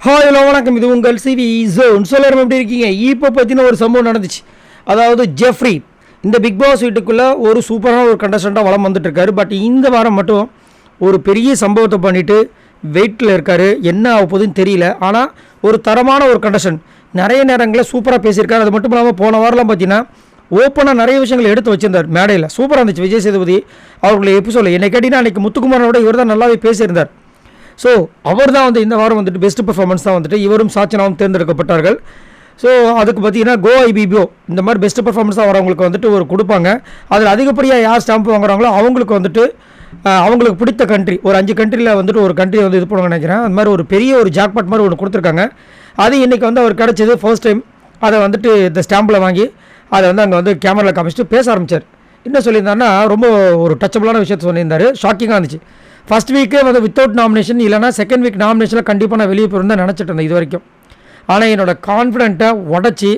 Hi hello வணக்கம், இது உங்கள் சிவி ஜோன். எல்லாரும் எப்படி இருக்கீங்க? இப்போ பற்றின ஒரு சம்பவம் நடந்துச்சு. அதாவது ஜெஃப்ரி இந்த பிக் பாஸ் வீட்டுக்குள்ளே ஒரு சூப்பரான ஒரு கண்டஸ்டண்ட்டாக வளம் வந்துட்டுருக்காரு. பட் இந்த வாரம் மட்டும் ஒரு பெரிய சம்பவத்தை பண்ணிவிட்டு வெயிட்டில் இருக்கார். என்ன ஆக போகுதுன்னு தெரியல. ஆனால் ஒரு தரமான ஒரு கண்டஸ்டன்ட், நிறைய நேரங்களில் சூப்பராக பேசியிருக்காரு. அது மட்டும் இல்லாமல் போன வாரம்லாம் பார்த்தீங்கன்னா ஓப்பனாக நிறைய விஷயங்கள் எடுத்து வச்சிருந்தார் மேடையில். சூப்பராக இருந்துச்சு. விஜய் சேதுபதி அவர்களுடைய எபிசோடில் என்னை கேட்டிங்கன்னா அன்றைக்கி முத்துக்குமாரோட இவர் தான் நல்லாவே பேசியிருந்தார். ஸோ அவர் தான் வந்து இந்த வாரம் வந்துட்டு பெஸ்ட் பெர்ஃபார்மன்ஸ் தான் வந்துட்டு இவரும் சாச்சனாவும் தேர்ந்தெடுக்கப்பட்டார்கள். ஸோ அதுக்கு பார்த்தீங்கன்னா கோ ஐபிபிஓ இந்த மாதிரி பெஸ்ட் பெர்ஃபார்மன்ஸாக வரவங்களுக்கு வந்துட்டு ஒரு கொடுப்பாங்க. அதில் அதிகப்படியாக யார் ஸ்டாம்ப் வாங்குறாங்களோ அவங்களுக்கு வந்துட்டு அவங்களுக்கு பிடித்த கண்ட்ரி ஒரு 5 கண்ட்ரியில் வந்துட்டு ஒரு கண்ட்ரி வந்து இது பண்ணுவாங்க நினைக்கிறேன். அது மாதிரி ஒரு பெரிய ஒரு ஜாக்பாட் மாதிரி ஒன்று கொடுத்துருக்காங்க. அது இன்றைக்கி வந்து அவர் கிடச்சது ஃபர்ஸ்ட் டைம். அதை வந்துட்டு இந்த ஸ்டாம்பில் வாங்கி அதை வந்து அங்கே வந்து கேமராவில் காமிச்சிட்டு பேச ஆரம்பித்தார். என்ன சொல்லியிருந்தாருன்னா ரொம்ப ஒரு டச்சபிளான விஷயத்தை சொல்லியிருந்தார். ஷாக்கிங்காக இருந்துச்சு. ஃபஸ்ட் வீக்கே வந்து வித்தவுட் நாமினேஷன் இல்லைனா செகண்ட் வீக் நாமினேஷனில் கண்டிப்பாக நான் வெளியே போயிருந்தேன் நினச்சிட்டு இருந்தேன் இது வரைக்கும். ஆனால் என்னோடய கான்ஃபிடென்ட்டை உடச்சி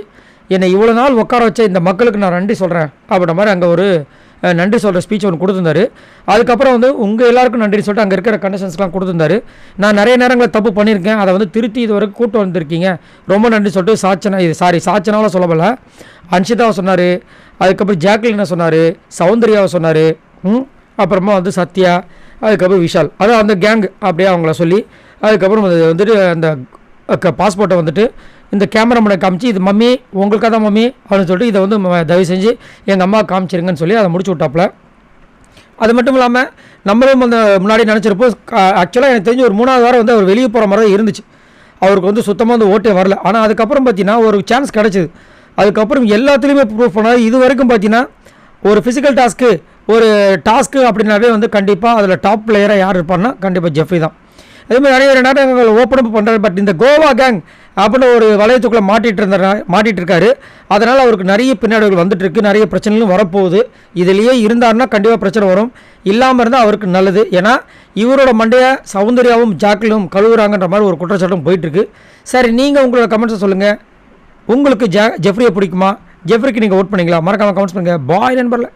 என்னை இவ்வளோ நாள் உட்கார வச்ச இந்த மக்களுக்கு நான் நன்றி சொல்கிறேன் அப்படின்ற மாதிரி அங்கே ஒரு நன்றி சொல்கிற ஸ்பீச் ஒன்று கொடுத்துருந்தாரு. அதுக்கப்புறம் வந்து உங்கள் எல்லாருக்கும் நன்றி சொல்லிட்டு அங்கே இருக்கிற கண்டிஷன்ஸ்லாம் கொடுத்துருந்தாரு. நான் நிறைய நேரங்களில் தப்பு பண்ணியிருக்கேன், அதை வந்து திருத்தி இது வரைக்கும் கூட்டு வந்திருக்கீங்க, ரொம்ப நன்றி சொல்லிட்டு சாச்சனாவில் சொல்லப்பல அன்ஷிதாவை சொன்னார். அதுக்கப்புறம் ஜாக்லினை சொன்னார், சௌந்தர்யாவை சொன்னார், அப்புறமா வந்து சத்யா, அதுக்கப்புறம் விஷால், அதான் அந்த கேங் அப்படியே அவங்கள சொல்லி அதுக்கப்புறம் வந்துட்டு அந்த பாஸ்போர்ட்டை வந்துட்டு இந்த கேமராமேனை காமிச்சு இது மம்மி உங்களுக்காக தான் மம்மி அப்படின்னு சொல்லிட்டு இதை வந்து தயவு செஞ்சு எங்கள் அம்மா காமிச்சிருங்கன்னு சொல்லி அதை முடிச்சு விட்டாப்புல. அது மட்டும் இல்லாமல் நம்மளும் அந்த முன்னாடி நினச்சிருப்போம். ஆக்சுவலாக எனக்கு தெரிஞ்சு ஒரு 3வது வாரம் வந்து அவர் வெளியே போகிற மாதிரி தான் இருந்துச்சு. அவருக்கு வந்து சுத்தமாக வந்து ஓட்டே வரல. ஆனால் அதுக்கப்புறம் பார்த்தீங்கன்னா ஒரு சான்ஸ் கிடச்சிது. அதுக்கப்புறம் எல்லாத்துலேயுமே ப்ரூவ் பண்ணார். இது வரைக்கும் பார்த்தீங்கன்னா ஒரு ஃபிசிக்கல் ஒரு டாஸ்க்கு அப்படின்னாவே வந்து கண்டிப்பாக அதில் டாப் பிளேயராக யார் இருப்பார்னா கண்டிப்பாக ஜெஃப்ரி தான். அதேமாதிரி நிறைய நேரங்கள் ஓப்பன் அப் பண்ணுறாரு. பட் இந்த கோவா கேங் அப்படின்னு ஒரு வளையத்துக்குள்ளே மாட்டிகிட்டு இருக்காரு. அதனால் அவருக்கு நிறைய பின்னாடிகள் வந்துட்டுருக்கு, நிறைய பிரச்சனைகளும் வரப்போகுது. இதிலேயே இருந்தார்னா கண்டிப்பாக பிரச்சனை வரும். இல்லாமல் இருந்தால் அவருக்கு நல்லது. ஏன்னா இவரோட மண்டையை சௌந்தர்யாவும் ஜாக்லினும் கழுவுறாங்கன்ற மாதிரி ஒரு குற்றச்சாட்டும் போயிட்டுருக்கு. சரி, நீங்கள் உங்களோட கமெண்ட்ஸை சொல்லுங்கள். உங்களுக்கு ஜெஃப்ரியை பிடிக்குமா? ஜெஃப்ரிக்கு நீங்கள் ஓட் பண்ணிங்களா? மறக்காமல் கமெண்ட்ஸ் பண்ணுங்கள். பாய் நண்பர்ல.